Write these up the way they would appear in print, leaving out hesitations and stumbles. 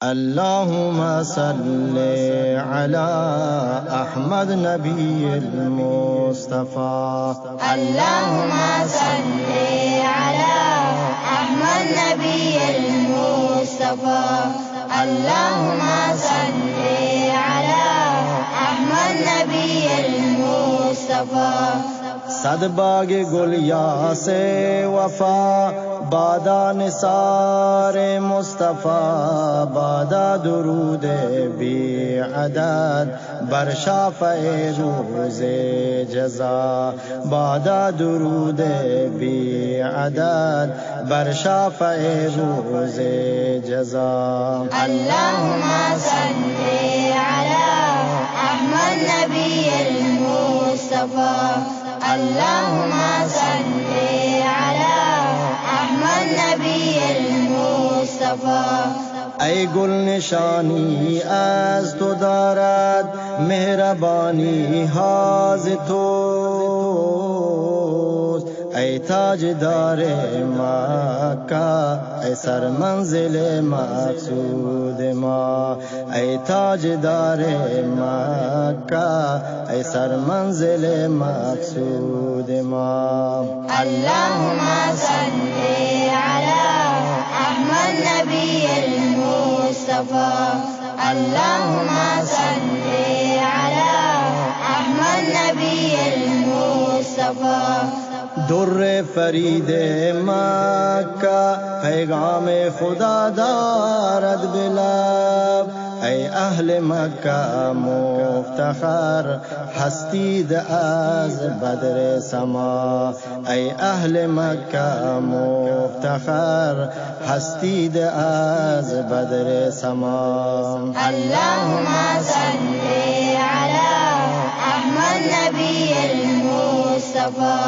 اللهم صل على أحمد نبي المصطفى. اللهم صل على أحمد نبي المصطفى. اللهم صل على أحمد نبي المصطفى. صد باغ گل یاس وفا بادا نثار مصطفیٰ، بادا درود بی عدد بر شافع روز جزا، بادا درود بی عدد بر شافع روز جزا. اللهم صل على أحمد نبي المصطفى. اللهم صل على أحمد نبی المصطفى. ای گل نشانی از تو دارد مهربانی ها ز توست، ای تاجدار مکه ای سر منزل مقصود ما، ای تاجدار مکه ای سر منزل مقصود ما. اللهم صل على أحمد نبي المصطفى. اللهم صل على أحمد نبي المصطفى. در فرید مکه پیغام خدا دارد بلب، ای اهل مکه مفتخر هستید از بدر سما، ای اهل مکه مفتخر هستید از بدر سما. اللهم صل على أحمد نبي المصطفى.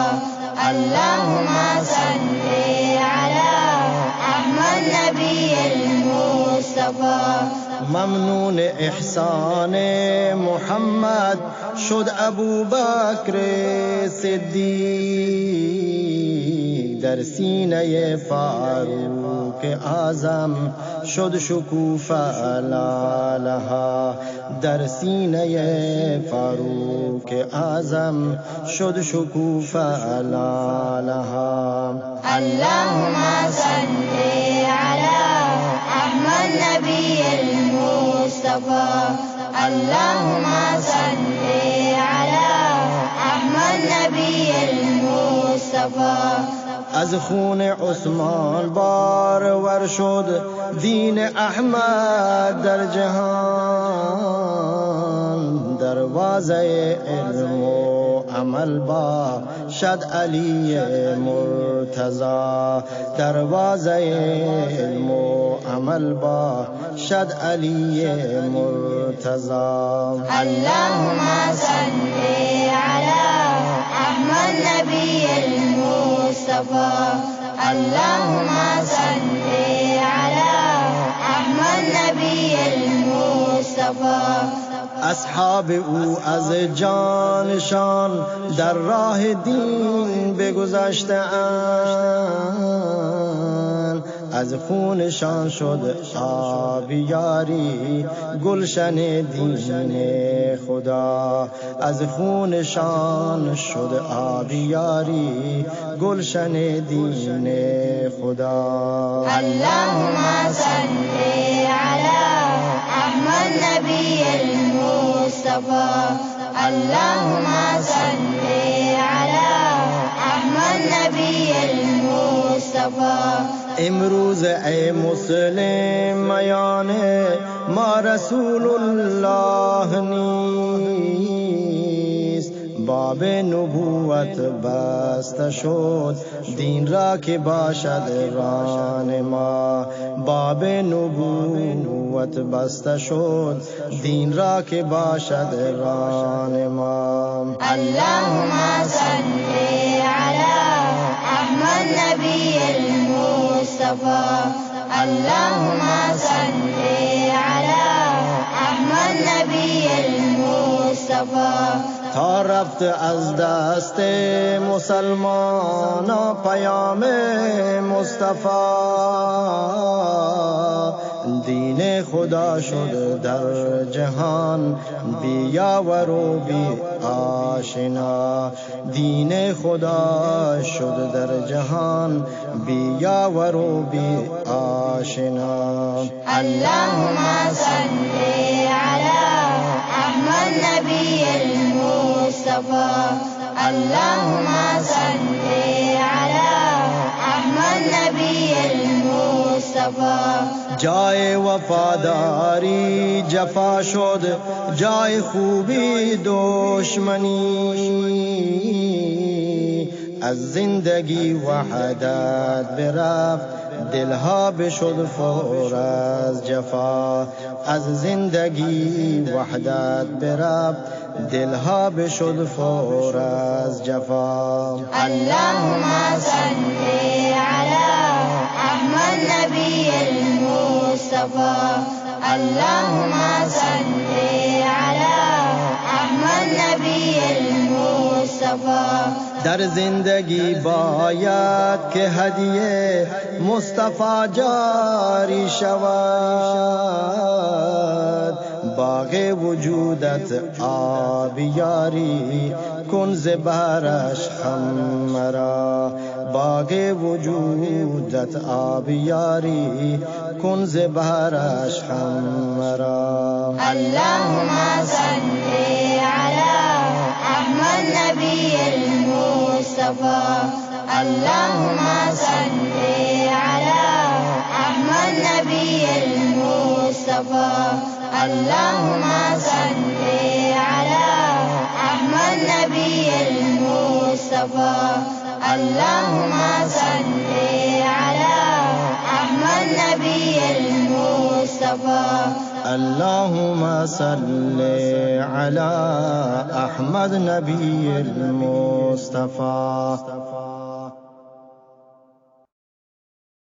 اللهم صل على أحمد نبي المصطفى. ممنون احسان محمد شد ابوبکر صدیق، در سینه فاروق اعظم شد شکوفه لالها، در سینه فاروق اعظم شد شکوفه لالها. اللهم صل على أحمد نبي المصطفى. اللهم صل على أحمد نبي المصطفى. از خون عثمان بارور شد دین احمد در جهان، دروازه علم و عمل با شد علی مرتضی، دروازه علم و عمل با شد علی مرتضی. اللهم صل على أحمد نبي المصطفى. اللهم صل على أحمد نبي المصطفى. اصحاب او از جانشان در راه دین بگذشتند، از خونشان شد آبیاری گلشن دین خدا، از خونشان شد آبیاری گلشن دین خدا. اللهم صل على أحمد نبي المصطفى. اللهم صل على أحمد نبي المصطفى. امروز ای مسلمان ما رسول الله نیست، باب نبوت بسته شد دین را که باشد ران ما، باب نبوت بسته شد دین را که باشد ران ما. اللهم صل على أحمد نبي المصطفى. اللهم صل على أحمد نبي المصطفى. تا رفت از دست مسلمان پیام مصطفی، دین خدا شد در جهان بی یاور و بی آشنا. دین خدا شد در جهان بی یاور و بی آشنا. اللهم صل على احمد نبی المصطفى. اللهم صل على احمد نبی المصطفى. جای وفاداری جفا شد، جای خوبی دشمنی. از زندگی وحدت برفت، دلها بشد فور از جفا. از زندگی وحدت برفت، دلها بشد فور از جفا. اللهم صل على احمد نبی المصطفى. اللهم صل على احمد نبی المصطفى. در زندگی باید که هدیه مصطفی جاری شود. باغ وجودت آبیاری کن ز بهرش خم مرا. باغ وجودت آبیاری کن ز بهرش خم مرا. اللهم صل على احمد نبی المصطفى. اللهم صل على احمد نبی المصطفى. اللهم صل على احمد نبی المصطفى. اللهم صل على احمد نبی المصطفى. اللهم صل على احمد نبی المصطفى.